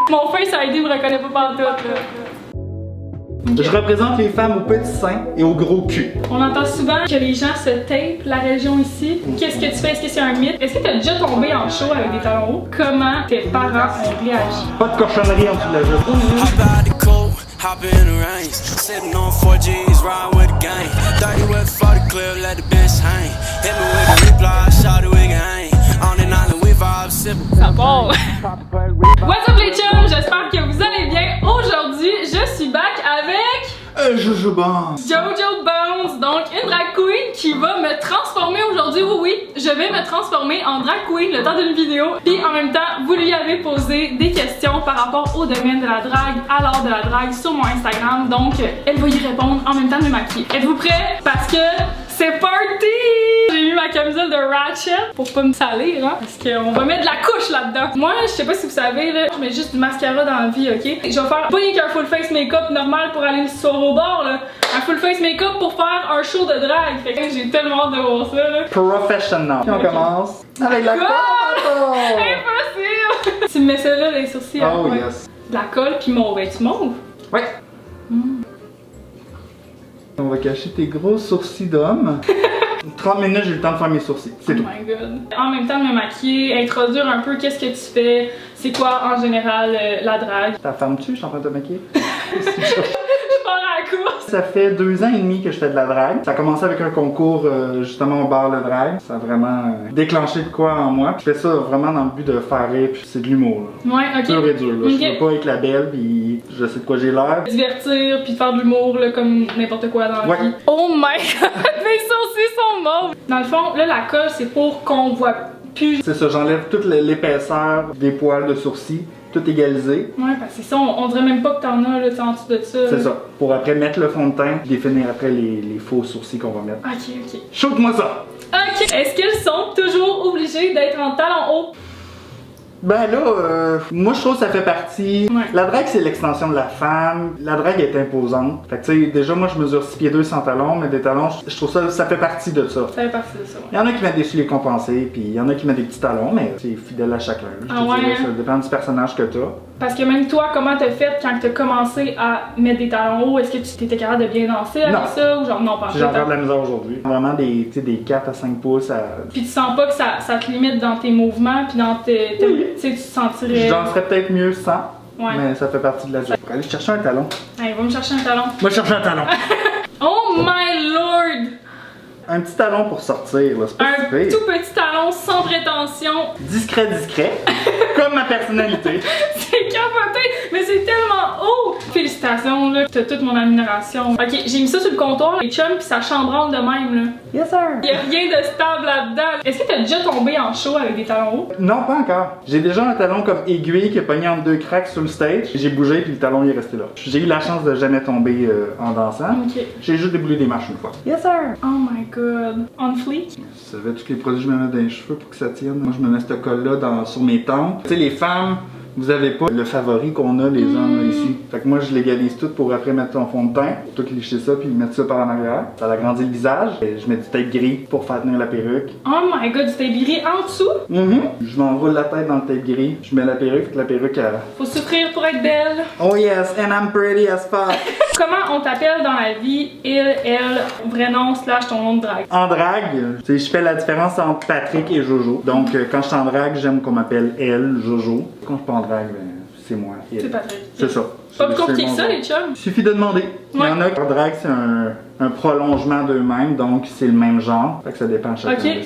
Mon Face ID me reconnaît pas partout, là. Okay. Je représente les femmes aux petits seins et au gros cul. On entend souvent que les gens se tapent la région ici. Qu'est-ce que tu fais? Est-ce que c'est un mythe? Est-ce que tu as déjà tombé en show avec des talons hauts? Comment tes parents ont réagi? Pas de cochonnerie en dessous de la jupe. Hop in the range, sitting on 4Gs, riding with the gang. 30 with 40 clip, let the bench hang. Hit me with a reply, shout it, we can hang. On an island, we vibe, simple. Ça part! What's up les chums? J'espère que vous allez bien. Aujourd'hui, je suis back avec... Jojo Bones. Jojo Bones, donc une drag queen qui va me transformer aujourd'hui. Oui, je vais me transformer en drag queen le temps d'une vidéo. Puis en même temps, vous lui avez posé des questions par rapport au domaine de la drague, à l'art de la drague sur mon Instagram. Donc, elle va y répondre en même temps de me maquiller. Êtes-vous prêts? Parce que c'est party! J'ai mis ma camisole de Ratchet pour pas me salir, hein, parce qu'on va mettre de la couche là-dedans. Moi, je sais pas si vous savez, là, je mets juste du mascara dans la vie, ok? Je vais faire pas rien qu'un full face make-up normal pour aller le soir au bar, là. Un full face make-up pour faire un show de drague. Fait que j'ai tellement hâte de voir ça, là. Professional. Puis on commence avec la colle. Impossible! Tu me mets celle-là, les sourcils. Oh ouais. yes. De la colle pis mauve. Es-tu mauve? Ouais. On va cacher tes gros sourcils d'homme. 30 minutes, j'ai eu le temps de faire mes sourcils. C'est tout. Oh my god. En même temps de me maquiller, introduire un peu qu'est-ce que tu fais, c'est quoi en général la drague. Ta femme-tu? Je suis en train de te maquiller. Je pars à la course. Ça fait 2 ans et demi que je fais de la drague. Ça a commencé avec un concours justement au bar Le Drague. Ça a vraiment déclenché de quoi en moi. Puis je fais ça vraiment dans le but de faire rire, puis c'est de l'humour. Ouais, ok. Pur et dur. Là. Okay. Je veux pas être la belle, puis je sais de quoi j'ai l'air. Divertir, puis faire de l'humour, là, comme n'importe quoi dans la Ouais. vie. Oh my god, mes sourcils sont mauves. Dans le fond, là, la colle, c'est pour qu'on voit plus. C'est ça, j'enlève toute l'épaisseur des poils de sourcils. Tout égalisé. Ouais, parce que ça, on dirait même pas que t'en as, là, en dessous de ça. C'est ça. Pour après mettre le fond de teint, définir après les faux sourcils qu'on va mettre. Ok, ok. Shoot-moi ça! Ok. Est-ce qu'ils sont toujours obligés d'être en talons hauts? Ben là, moi je trouve que ça fait partie. Ouais. La drague c'est l'extension de la femme. La drague est imposante. Fait que tu sais, déjà moi je mesure 6 pieds 2 sans talons, mais des talons, je trouve ça fait partie de ça. Ça fait partie de ça, ouais. Il y en a qui mettent des souliers compensés, puis il y en a qui mettent des petits talons, mais c'est fidèle à chacun. Je te dirais, ça dépend du personnage que t'as. Parce que même toi, comment t'as fait quand t'as commencé à mettre des talons hauts? Est-ce que tu t'étais capable de bien danser avec ça? Ou genre non, pas J'ai encore de la misère aujourd'hui. Vraiment des 4 à 5 pouces à... Puis tu sens pas que ça te limite dans tes mouvements, puis dans tes... Tu sais, tu te sentirais... Je danserais peut-être mieux sans, ouais. Mais ça fait partie de la job. Allez chercher un talon. Allez, va me chercher un talon. Moi je cherche un talon. Oh my lord! Un petit talon pour sortir, là, c'est pas si Un pire. tout petit talon sans prétention. Discret, comme ma personnalité. C'est capoté, mais c'est tellement haut! Félicitations, là, t'as toute mon admiration. Ok, j'ai mis ça sur le comptoir, les chums, pis ça chambranle de même, là. Yes sir! Y'a rien de stable là-dedans. Est-ce que t'as déjà tombé en show avec des talons hauts? Non, pas encore. J'ai déjà un talon comme aiguille qui a pogné entre 2 cracks sur le stage. J'ai bougé puis le talon il est resté là. J'ai eu la chance de jamais tomber en dansant. Ok. J'ai juste déboulé des marches une fois. Yes sir! Oh my god. On fleek? Tu savais tous les produits que je me mets dans les cheveux pour que ça tienne. Moi je me mets ce col-là sur mes tempes. Tu sais, les femmes, vous avez pas le favori qu'on a les hommes là, ici. Fait que moi je légalise tout pour après mettre ton fond de teint, pour toi clicher ça puis mettre ça par en arrière. Ça agrandit le visage. Et je mets du tape gris pour faire tenir la perruque. Oh my god, du tape gris en dessous? Je m'enroule la tête dans le tape gris. Je mets la perruque, fait que la perruque elle... Faut souffrir pour être belle. Oh yes, and I'm pretty as fuck. Comment on t'appelle dans la vie? Il, elle, vrai nom / ton nom de drague. En drague, tu sais, je fais la différence entre Patrick et Jojo. Donc quand je suis en drague, j'aime qu'on m'appelle elle, Jojo. Quand je suis pas en drague, ben, c'est moi. C'est Patrick. C'est ça. Pas plus compliqué que mon ça, nom. les chums. Il suffit de demander. Il y en a qui en drague, c'est un prolongement d'eux-mêmes, donc c'est le même genre. Fait que ça dépend de chacun. Ok.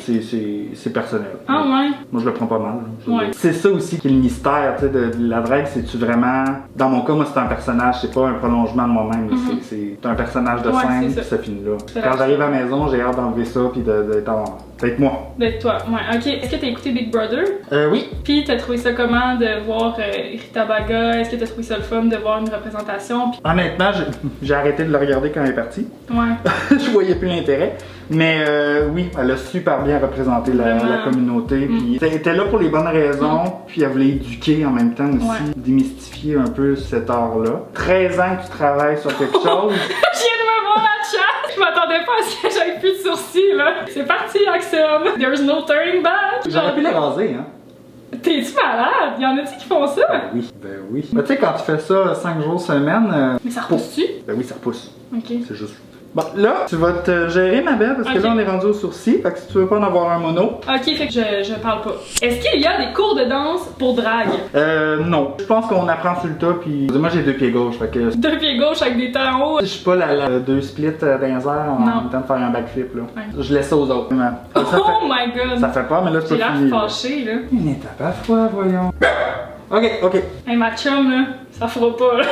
C'est personnel. Ah ouais? Moi je le prends pas mal. Ouais. C'est ça aussi qui est le mystère, tu sais, de la drague, c'est-tu vraiment... Dans mon cas, moi c'est un personnage, c'est pas un prolongement de moi-même. C'est un personnage de Ouais, scène, c'est puis ça. ça finit là. C'est Quand vrai. j'arrive à la maison, j'ai hâte d'enlever ça, puis d'être moi. D'être toi. Ouais, ok. Est-ce que t'as écouté Big Brother? Oui. Puis t'as trouvé ça comment de voir Rita Baga? Est-ce que t'as trouvé ça le fun de voir une représentation? Puis... Honnêtement, j'ai arrêté de le regarder quand elle est partie. Ouais. Je voyais plus l'intérêt. Mais oui, elle a super bien représenté la communauté. Puis elle était là pour les bonnes raisons. Puis elle voulait éduquer en même temps aussi, démystifier un peu cet art-là. 13 ans que tu travailles sur quelque chose. Je viens de me voir la chat! Je m'attendais pas à ce que j'avais plus de sourcils, là. C'est parti, Axel! There's no turning back! J'aurais pu les raser, hein. T'es-tu malade? Y'en a-tu qui font ça? Ben oui. Ben tu sais, quand tu fais ça 5 jours semaine... Mais ça repousse-tu? Ben oui, ça repousse. Ok. C'est juste... Bon, là, tu vas te gérer, ma belle, parce que là, on est rendu au sourcil. Fait que si tu veux pas en avoir un mono... Ok, fait que je parle pas. Est-ce qu'il y a des cours de danse pour drague? Non. Je pense qu'on apprend sur le tas, puis... Moi, j'ai 2 pieds gauches, fait que... 2 pieds gauche avec des talons hauts. Je suis pas la 2 splits dans les airs en temps de faire un backflip, là. Ouais. Je laisse ça aux autres. Oh my god! Ça fait peur, mais là, tu peux finir. J'ai l'air fâchée, là. Une étape à fois, voyons. Ok. Hey, ma chum, là, ça fera pas, là.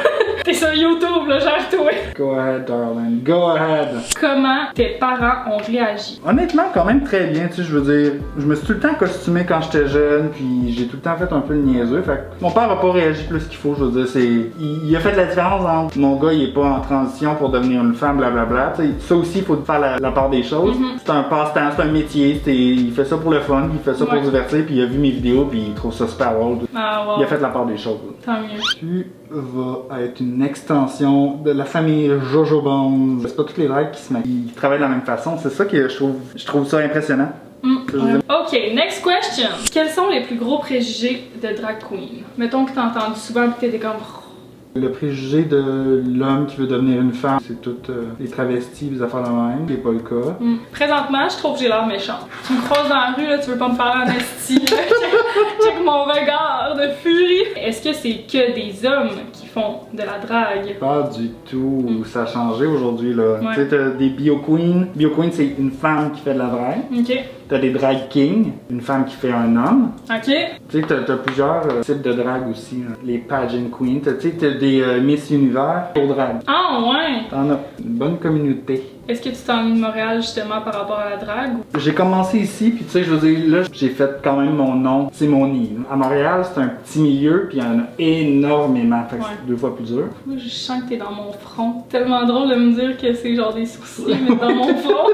T'es sur YouTube, là, gère-toi. Go ahead, darling. Go ahead. Comment tes parents ont réagi? Honnêtement, quand même très bien, tu sais, je veux dire, je me suis tout le temps costumé quand j'étais jeune, puis j'ai tout le temps fait un peu le niaiseux, fait que mon père a pas réagi plus qu'il faut, je veux dire, il a fait la différence entre mon gars, il est pas en transition pour devenir une femme, blablabla, tu sais, ça aussi, il faut faire la part des choses. C'est un passe-temps, c'est un métier, il fait ça pour le fun, il fait ça pour divertir, puis il a vu mes vidéos, puis il trouve ça super drôle. Ah, wow. Il a fait la part des choses. Tant mieux. Tu vas être une extension de la famille Jojo Bones. C'est pas toutes les drags qui travaillent de la même façon. C'est ça que je trouve ça impressionnant. Ok, next question. Quels sont les plus gros préjugés de drag queen? Mettons que t'as entendu souvent que t'étais comme... Le préjugé de l'homme qui veut devenir une femme, c'est toutes les travestis, les affaires de même, c'est pas le cas. Présentement, je trouve que j'ai l'air méchante. Tu me croises dans la rue, là, tu veux pas me parler en esti, check mon regard de furie. Est-ce que c'est que des hommes qui font de la drague? Pas du tout, ça a changé aujourd'hui, là. Ouais. Tu sais, t'as des bio queens. Bio queen, c'est une femme qui fait de la drague. Ok. T'as des drag kings, une femme qui fait un homme. Ok. Tu sais, t'as plusieurs types de drague aussi. Hein. Les pageant queens, tu sais, t'as des Miss Univers pour drague. Ah ouais! T'en as une bonne communauté. Est-ce que tu t'ennuies de Montréal justement par rapport à la drague? J'ai commencé ici, puis tu sais, je veux dire, là, j'ai fait quand même mon nom, c'est mon nid. À Montréal, c'est un petit milieu, puis il y en a énormément, fait que c'est 2 fois plus dur. Moi, je sens que t'es dans mon front. Tellement drôle de me dire que c'est genre des sourcils, mais dans mon front.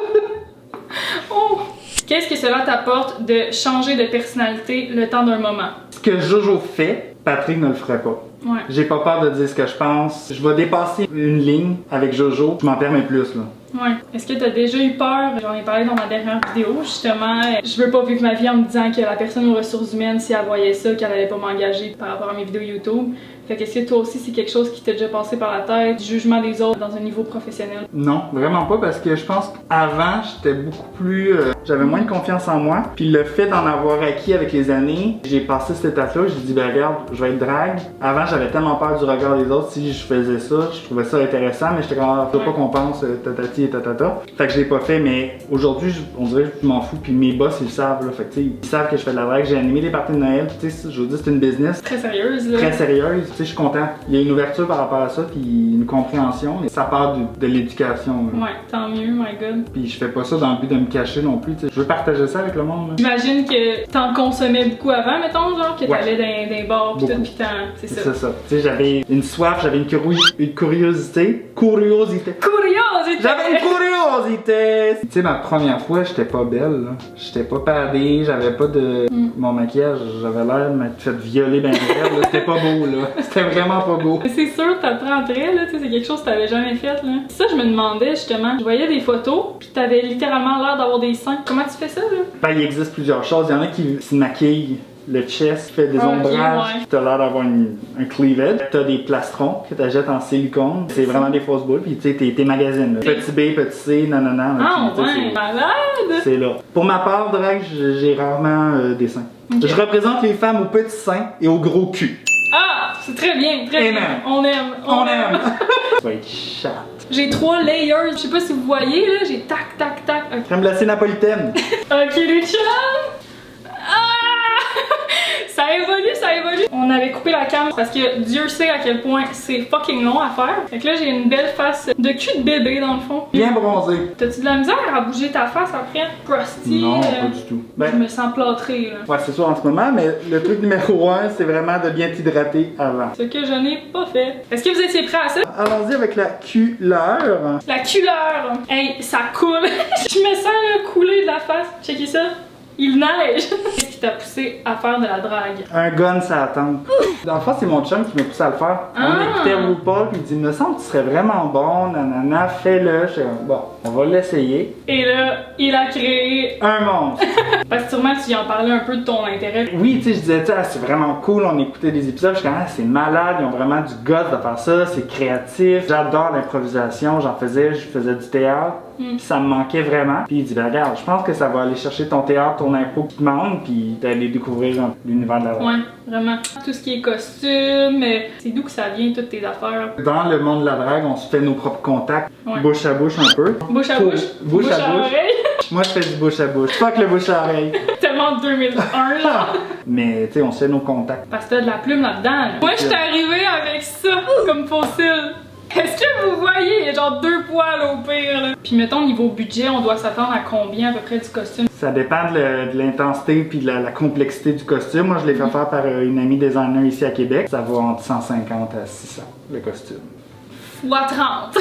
Oh! Qu'est-ce que cela t'apporte de changer de personnalité le temps d'un moment? Ce que Jojo fait, Patrick ne le ferait pas. Ouais. J'ai pas peur de dire ce que je pense. Je vais dépasser une ligne avec Jojo, je m'en permets plus, là. Ouais. Est-ce que t'as déjà eu peur? J'en ai parlé dans ma dernière vidéo, justement. Je veux pas vivre ma vie en me disant que la personne aux ressources humaines, si elle voyait ça, qu'elle allait pas m'engager par rapport à mes vidéos YouTube. Fait qu'est-ce que toi aussi, c'est quelque chose qui t'a déjà passé par la tête, du jugement des autres dans un niveau professionnel? Non, vraiment pas, parce que je pense qu'avant, j'étais beaucoup plus... j'avais moins de confiance en moi. Puis le fait d'en avoir acquis avec les années, j'ai passé cette étape-là, j'ai dit, ben regarde, je vais être drague. Avant, j'avais tellement peur du regard des autres, si je faisais ça, je trouvais ça intéressant, mais j'étais comme, faut pas qu'on pense tatati et tatata. Fait que je l'ai pas fait, mais aujourd'hui, on dirait que je m'en fous, puis mes boss, ils le savent, là. Fait que tu sais, ils savent que je fais de la drague, j'ai animé des parties de Noël, tu sais, je veux dire, c'est une business. très sérieuse, là. Très sérieuse. Tu sais, je suis content. Il y a une ouverture par rapport à ça, puis une compréhension. Et ça part de l'éducation. Ouais, tant mieux, my god. Puis je fais pas ça dans le but de me cacher non plus. Tu sais. Je veux partager ça avec le monde. Là. J'imagine que t'en consommais beaucoup avant, mettons, genre, que t'allais Ouais. dans des bars pis tout, Beaucoup. pis c'est ça. C'est ça. Tu sais, j'avais une soif, j'avais une curiosité. Curiosité. Curiosité! J'avais une curiosité! Tu sais, ma première fois, j'étais pas belle, là. J'étais pas padée, j'avais pas de... Mon maquillage, j'avais l'air de m'être fait violer ben raide, là. C'était pas beau, là. C'était vraiment pas beau. C'est sûr que t'apprendrais, là, tu sais, c'est quelque chose que t'avais jamais fait, là. Ça, je me demandais, justement, je voyais des photos, pis t'avais littéralement l'air d'avoir des seins. Comment tu fais ça, là? Ben, il existe plusieurs choses. Il y en a qui se maquillent le chest, fait des Ok, ombrages, ouais. t'as l'air d'avoir un cleavage. T'as des plastrons que t'achètes en silicone. C'est vraiment des fausses boules, puis tu sais, t'es magazines. Là. Petit B, petit C, nanana. Ah, puis, tu sais, ouais, malade! c'est là. Pour ma part, drague, j'ai rarement des seins. Ok. Je représente les femmes aux petits seins et au gros cul. Ah! C'est très bien, très bien. Amen. On aime. On aime! Tu vas être chatte. J'ai 3 layers, je sais pas si vous voyez, là, j'ai tac, tac, tac. Ok, Crème glacée napolitaine. ok, les chums! Ah! Ça évolue, ça évolue. On avait coupé la cam parce que Dieu sait à quel point c'est fucking long à faire. Fait que là, j'ai une belle face de cul de bébé dans le fond. Bien bronzée. T'as-tu de la misère à bouger ta face après? Crusty? Non, pas du tout. Je Ben, me sens plâtrée, là. ouais, c'est sûr en ce moment, mais le truc numéro 1, c'est vraiment de bien t'hydrater avant. Ce que je n'ai pas fait. Est-ce que vous étiez prêts à ça? Allons-y avec la culleur. La couleur! Hey, ça coule! Je me sens là, couler de la face. Checkez ça. Il neige! Qu'est-ce qui t'a poussé à faire de la drague? Un gun, ça attend. Dans le fond, c'est mon chum qui m'a poussé à le faire. On écoutait RuPaul, puis il dit, me semble que tu serais vraiment bon, nanana, fais-le. Je dis, bon, on va l'essayer. Et là, il a créé... Un monstre. Parce que sûrement, tu y en parlais un peu de ton intérêt. Oui, tu sais, je disais, tu sais, c'est vraiment cool, on écoutait des épisodes, je suis comme, ah, c'est malade, ils ont vraiment du gosse de faire ça, c'est créatif. J'adore l'improvisation, je faisais du théâtre, puis ça me manquait vraiment. Puis il dit, ben regarde, je pense que ça va aller chercher ton théâtre, ton impro qui te manque, puis d'aller découvrir l'univers de la drague. Ouais, vraiment. Tout ce qui est costume, c'est d'où que ça vient, toutes tes affaires? Dans le monde de la drague, on se fait nos propres contacts, Ouais. bouche à bouche un peu. Bouche à bouche? Bouche à bouche. oreille? Moi, je fais du bouche à bouche. Fuck le bouche à oreille. Tellement 2001, là. Mais, tu sais, on se fait nos contacts. Parce que t'as de la plume là-dedans. Là. Moi, je suis arrivée avec ça, comme fossile. Est-ce que vous voyez? Il y a genre 2 poils au pire, là. Puis mettons, niveau budget, on doit s'attendre à combien à peu près du costume? Ça dépend de l'intensité puis de la complexité du costume. Moi, je l'ai fait faire par une amie designer ici à Québec. Ça va entre 150 à 600, le costume. Fois 30.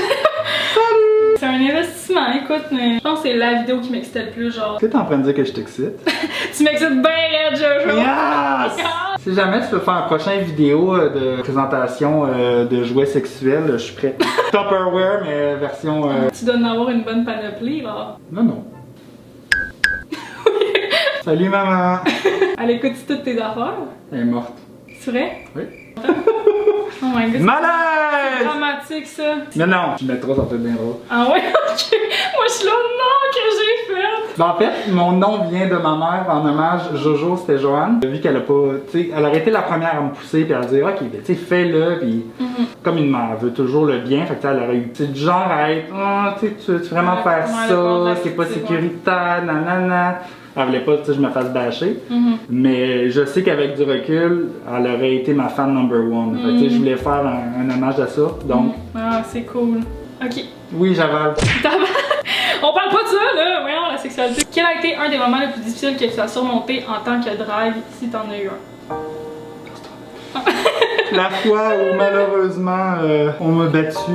C'est un investissement, écoute, mais je pense que c'est la vidéo qui m'excitait le plus, genre. Est-ce que t'es en train de dire que je t'excite? Tu m'excites bien raide, Jojo! Yes! Si jamais tu veux faire une prochaine vidéo de présentation de jouets sexuels, je suis prêt. Tupperware, mais version... Tu dois en avoir une bonne panoplie, là. Non, non. Salut, maman! Elle écoute toutes tes affaires. Elle est morte. C'est vrai? Oui. Oh my god. C'est Malaise! dramatique, ça. Mais non, tu mettras, ça fait bien drôle. Ah ouais, ok. Moi, je suis là, non, que j'ai fait. Ben, en fait, mon nom vient de ma mère en hommage. Jojo, c'était Joanne. Vu qu'elle a pas. Tu sais, elle aurait été la première à me pousser puis à dire, ok, ben, tu sais, fais-le. Puis, comme une mère, elle veut toujours le bien. Fait que, elle aurait eu. Tu sais, du genre à être, tu sais, tu veux vraiment faire ça, c'est pas sécuritaire, nanana. Elle voulait pas que je me fasse bâcher. Mais je sais qu'avec du recul, elle aurait été ma fan number one. Fait que, tu sais, je voulais faire un hommage à ça. Donc. Ah, c'est cool. Ok. Oui, j'avale. On parle pas de ça, là. Voyons, la sexualité. Quel a été un des moments les plus difficiles que tu as surmonté en tant que drague, si t'en as eu un? La fois où malheureusement on m'a battu.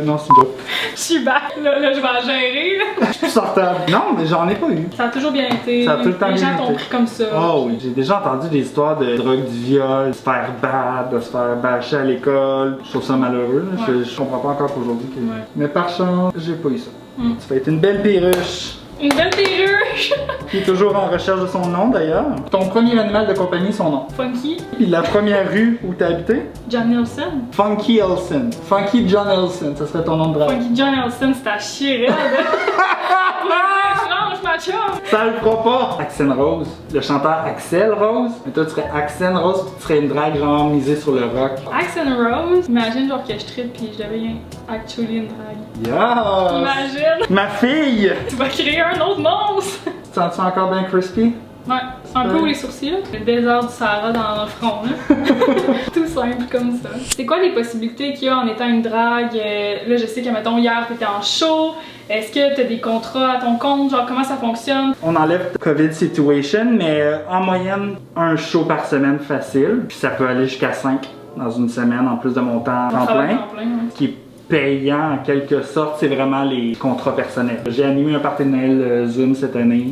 Non, c'est une joke. Je suis back, là, je vais la gérer. Là. Je suis sortable. Non, mais j'en ai pas eu. Ça a toujours bien été. Ça a tout le temps Les bien gens t'ont été. pris comme ça. Oh oui, j'ai déjà entendu des histoires de drogue, du viol, de se faire battre, de se faire bâcher à l'école. Je trouve ça malheureux. Là. Je comprends pas encore qu'aujourd'hui. Ouais. Mais par chance, j'ai pas eu ça. Ça fait être une belle perruche. Une belle perruche! Qui est toujours en recherche de son nom d'ailleurs. Ton premier animal de compagnie, son nom. Funky. Puis la première rue où t'as habité? John Nelson. Funky Elson. Funky John Elson, ça serait ton nom de drague. Funky John Nelson, c'est à chier, raide. Change, ma chum! Ça le fera pas! Axel Rose, le chanteur Axel Rose. Mais toi, tu serais Axel Rose, puis tu serais une drague genre misée sur le rock. Axel Rose. Imagine genre que je tripe puis je deviens actually une drague. Yes! Imagine! Ma fille! Tu vas créer un autre monstre! Tu sens-tu encore bien crispy? Ouais, c'est un peu où les sourcils, là. Le désert du Sahara dans le front, là. Tout simple comme ça. C'est quoi les possibilités qu'il y a en étant une drague? Là, je sais que, mettons, hier, t'étais en show. Est-ce que t'as des contrats à ton compte? Genre, comment ça fonctionne? On enlève COVID situation, mais en moyenne, un show par semaine facile. Puis ça peut aller jusqu'à 5 dans une semaine en plus de mon temps en plein. Ouais. Ce qui est payant en quelque sorte, c'est vraiment les contrats personnels. J'ai animé un party de Noël Zoom cette année.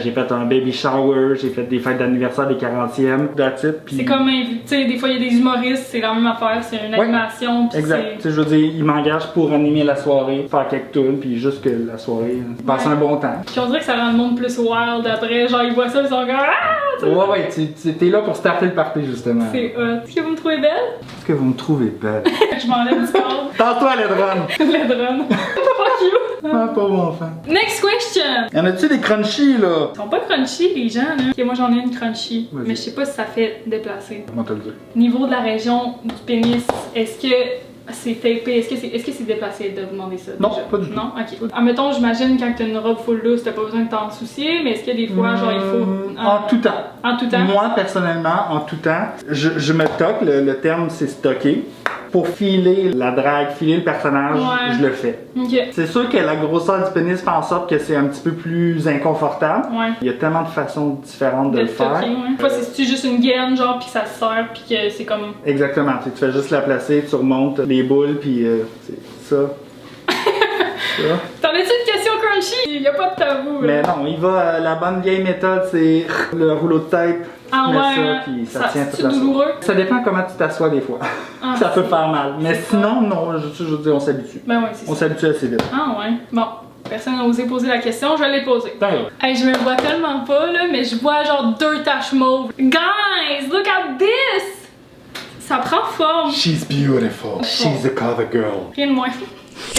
J'ai fait un baby shower, j'ai fait des fêtes d'anniversaire des 40e, that's it. Puis... C'est comme, tu sais, des fois il y a des humoristes, c'est la même affaire, c'est une animation. Puis exact. Tu sais, je veux dire, ils m'engagent pour animer la soirée, faire quelques tunes, puis juste que la soirée, passer un bon temps. Puis on dirait que ça rend le monde plus wild après, genre ils voient ça, ils sont comme ah! Ouais, t'es là pour starter le party justement. C'est hot. Est-ce que vous me trouvez belle? Est-ce que vous me trouvez belle? Je m'enlève du corps. Tends-toi les drones! Les drones. Fuck you! Ah, pas bon enfant. Next question! Y'en a-tu des crunchies là? Ils sont pas crunchy les gens là. Ok, moi j'en ai une crunchy, Vas-y. mais je sais pas si ça fait déplacer. Comment te le dire? Niveau de la région du pénis, est-ce que c'est tapé? Est-ce que c'est déplacé de demander ça? Non, déjà? pas du tout. Non? Ok. Admettons, j'imagine quand t'as une robe full loose, t'as pas besoin de t'en soucier, mais est-ce que des fois, genre, il faut. En tout temps. En tout temps? Moi, personnellement, en tout temps, je me toque, le terme c'est stocker. Pour filer la drague, filer le personnage, Ouais. je le fais. Ok. C'est sûr que la grosseur du pénis fait en sorte que c'est un petit peu plus inconfortable. Ouais. Il y a tellement de façons différentes de le faire. stocker, ouais. Des fois, c'est juste une gaine, genre, pis ça se serre, pis que c'est comme. Exactement. Tu fais juste la placer, tu remontes les boules, puis c'est ça. T'en as-tu une question crunchy? Y a pas de tabou, là. Mais non, il va, la bonne vieille méthode, c'est le rouleau de tête. Ah mets ouais, ça, puis ça tient toute c'est la douloureux? Ça dépend comment tu t'assois des fois. Ah, ça peut faire mal. Mais c'est sinon, non, je veux dire, on s'habitue. Ben ouais, c'est On ça. s'habitue assez vite. Ah ouais. Bon, personne n'a osé poser la question, je l'ai posée. Ben, Hey, je me vois tellement pas, là, mais je vois genre 2 taches mauves. Guys, look at this! Ça prend forme. she's beautiful. She's a cover girl. Rien de moins.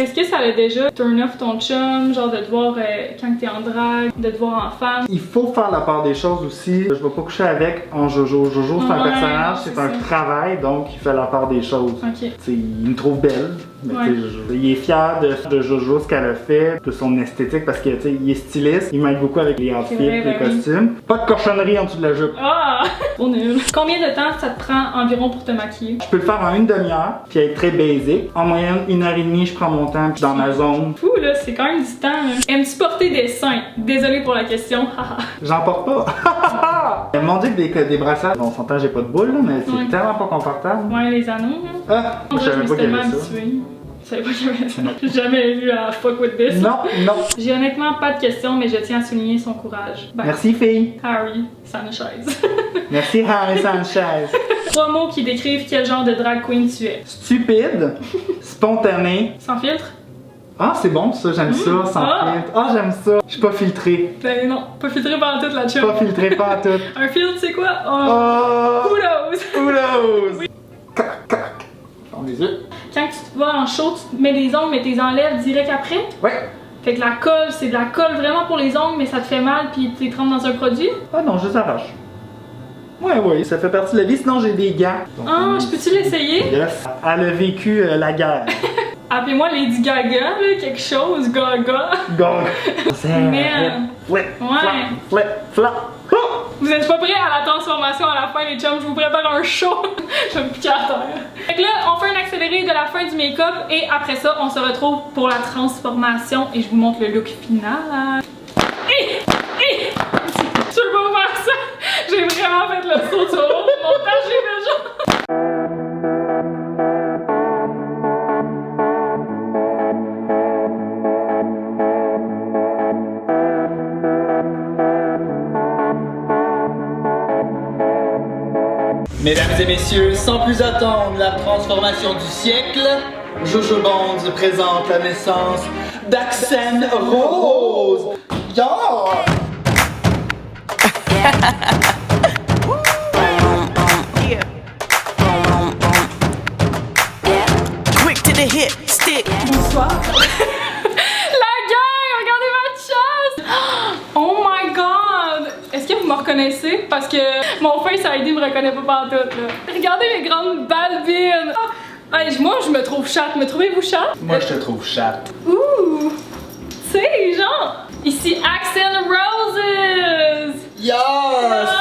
Est-ce que ça l'a déjà turn off ton chum, genre de te voir quand t'es en drague, de te voir en femme? Il faut faire la part des choses aussi. Je vais pas coucher avec en Jojo. Jojo, c'est un Ouais, personnage, c'est c'est un ça. travail, donc il fait la part des choses. Ok. T'sais, il me trouve belle. Mais Ouais. il est fier de Jojo, ce qu'elle a fait, de son esthétique, parce que il est styliste. Il m'aide beaucoup avec les outfits, vrai, les ben oui. costumes. Pas de cochonnerie en dessous de la jupe. Ah! Trop nul. Combien de temps ça te prend environ pour te maquiller? Je peux le faire en une demi-heure, puis être très basic. En moyenne, 1h30, je prends mon temps, puis dans ma zone. Fou, là, c'est quand même du temps. Là. Aimes-tu porter des seins? Désolée pour la question. haha. J'en porte pas. Mon dieu que des bracelets, bon, on s'entend, j'ai pas de boule, là, mais c'est Ouais. tellement pas confortable. Ouais, les anneaux. Hein. Ah, Moi, je je savais me pas suis qu'il y tellement avait ça. habituée. Je savais pas qu'il y avait ça. J'ai jamais vu à fuck with this. Non, non. J'ai honnêtement pas de questions, mais je tiens à souligner son courage. Ben, Merci, fille. Harry Sanchez. Merci, Harry Sanchez. 3 mots qui décrivent quel genre de drag queen tu es. Stupide, spontané. Sans filtre? Ah, c'est bon ça, j'aime ça, sans Ah. filtre. Ah, j'aime ça. Je suis pas filtré. Ben non, pas filtré pendant toute la chum. Pas filtré, pas en tout. Un filtre, c'est quoi? Oh, Oh, who knows? who knows? Cac, cac. Ferme les yeux. Quand tu vas en show, tu te mets des ongles, mais tu les enlèves direct après. Ouais. Fait que la colle, c'est de la colle vraiment pour les ongles, mais ça te fait mal, puis tu les trempes dans un produit. Ah non, je les arrache. Ouais, ça fait partie de la vie, sinon j'ai des gants. Donc, Ah, je peux-tu l'essayer? Yes. Elle a vécu la guerre. Appelez-moi Lady Gaga, là, quelque chose, Gaga. Donc, Man. flip, Ouais. flip, flop. Oh! Vous êtes pas prêts à la transformation à la fin, les chums? Je vous prépare un show. Je vais me piquer à terre. Fait que là, on fait un accéléré de la fin du make-up et après ça, on se retrouve pour la transformation et je vous montre le look final. Je peux pas vous faire ça. J'ai vraiment fait le saut sur l'eau. Mon montage, j'ai fait genre. Mesdames et messieurs, sans plus attendre la transformation du siècle, Jojo Bonds présente la naissance d'Axen Rose. Yeah! Quick to the hip, stick. Bonsoir. La gang, regardez ma chasse. Oh my god. Est-ce que vous me reconnaissez? Parce que mon Face ID me reconnaît pas pantoute, là. Regardez mes grandes balbines. Ah. Hey, moi, je me trouve chatte. Me trouvez-vous chatte? Moi, je te trouve chatte. Ouh. Tu sais, genre. Ici, Axel Roses. Yes!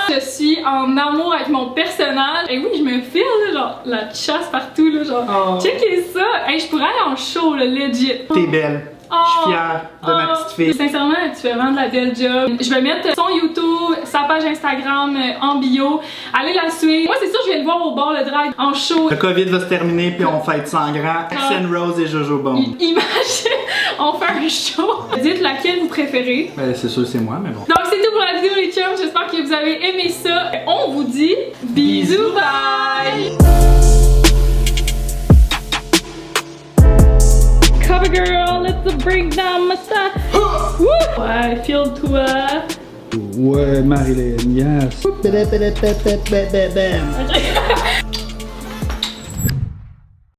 Je suis en amour avec mon personnage. Et oui, je me file, là, genre, la chasse partout, là, genre. Oh. Checkez ça. Hey, je pourrais aller en show, là, legit. T'es belle. Je suis fière de ma petite fille. Sincèrement, tu fais vraiment de la belle job. Je vais mettre son YouTube, sa page Instagram en bio. Allez la suivre. Moi, c'est sûr, je viens de voir au bar le drag en show. Le COVID va se terminer, puis on fête ça en grand. Axen Rose et Jojo Bonds. Imagine, on fait un show. Dites laquelle vous préférez. Ben, c'est sûr, c'est moi, mais bon. Donc, c'est tout pour la vidéo, les chums. J'espère que vous avez aimé ça. On vous dit bisous, bye! Cover girl, let's break down my stuff. Woo! Ouais, feel toi. Ouais, Marilyn, yes.